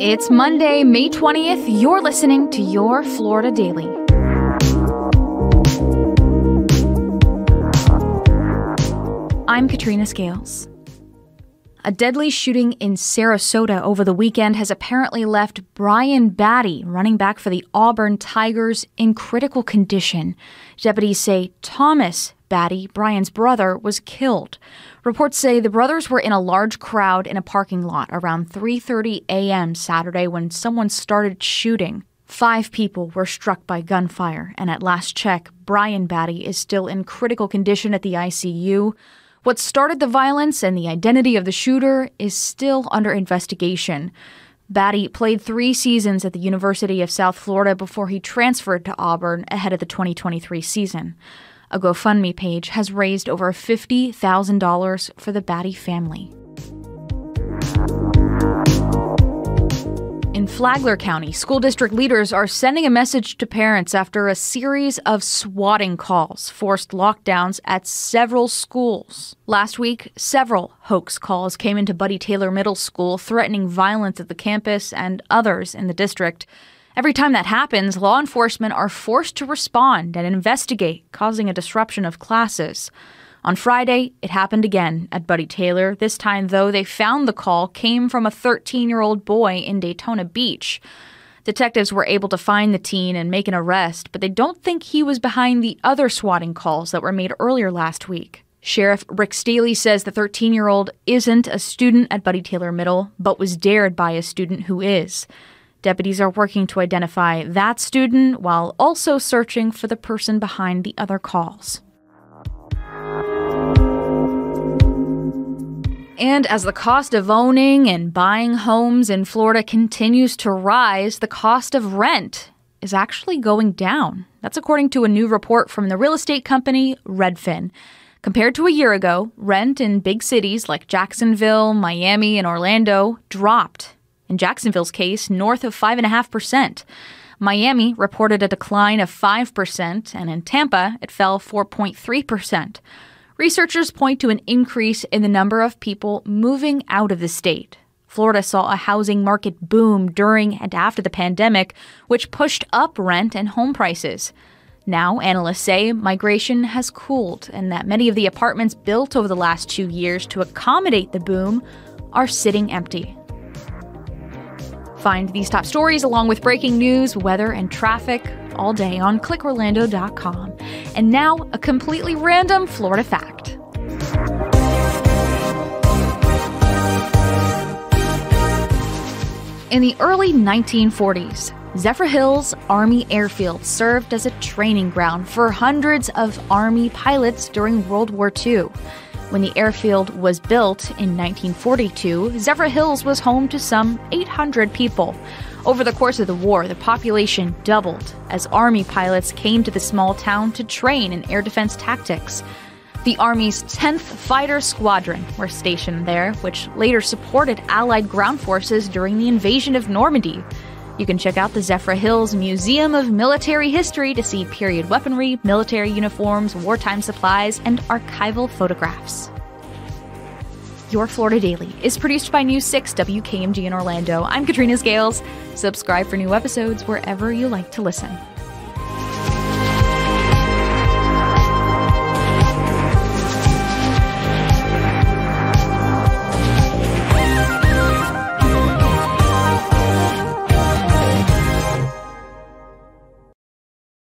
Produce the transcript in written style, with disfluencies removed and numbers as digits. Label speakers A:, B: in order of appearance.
A: It's Monday, May 20th. You're listening to your Florida Daily. I'm Katrina Scales. A deadly shooting in Sarasota over the weekend has apparently left Brian Batty, running back for the Auburn Tigers, in critical condition. Deputies say Thomas Batty, Brian's brother, was killed. Reports say the brothers were in a large crowd in a parking lot around 3:30 a.m. Saturday when someone started shooting. 5 people were struck by gunfire, and at last check, Brian Batty is still in critical condition at the ICU. What started the violence and the identity of the shooter is still under investigation. Batty played 3 seasons at the University of South Florida before he transferred to Auburn ahead of the 2023 season. A GoFundMe page has raised over $50,000 for the Batty family. In Flagler County, school district leaders are sending a message to parents after a series of swatting calls forced lockdowns at several schools. Last week, several hoax calls came into Buddy Taylor Middle School threatening violence at the campus and others in the district. Every time that happens, law enforcement are forced to respond and investigate, causing a disruption of classes. On Friday, it happened again at Buddy Taylor. This time, though, they found the call came from a 13-year-old boy in Daytona Beach. Detectives were able to find the teen and make an arrest, but they don't think he was behind the other swatting calls that were made earlier last week. Sheriff Rick Staley says the 13-year-old isn't a student at Buddy Taylor Middle, but was dared by a student who is. Deputies are working to identify that student while also searching for the person behind the other calls. And as the cost of owning and buying homes in Florida continues to rise, the cost of rent is actually going down. That's according to a new report from the real estate company Redfin. Compared to a year ago, rent in big cities like Jacksonville, Miami, and Orlando dropped. In Jacksonville's case, north of 5.5%. Miami reported a decline of 5%, and in Tampa, it fell 4.3%. Researchers point to an increase in the number of people moving out of the state. Florida saw a housing market boom during and after the pandemic, which pushed up rent and home prices. Now, analysts say migration has cooled and that many of the apartments built over the last 2 years to accommodate the boom are sitting empty. Find these top stories along with breaking news, weather, and traffic all day on clickorlando.com. And now, a completely random Florida fact. In the early 1940s, Zephyrhills Army Airfield served as a training ground for hundreds of Army pilots during World War II. When the airfield was built in 1942, Zephyrhills was home to some 800 people. Over the course of the war, the population doubled as Army pilots came to the small town to train in air defense tactics. The Army's 10th Fighter Squadron were stationed there, which later supported Allied ground forces during the invasion of Normandy. You can check out the Zephyrhills Museum of Military History to see period weaponry, military uniforms, wartime supplies, and archival photographs. Your Florida Daily is produced by News 6 WKMG in Orlando. I'm Katrina Scales. Subscribe for new episodes wherever you like to listen.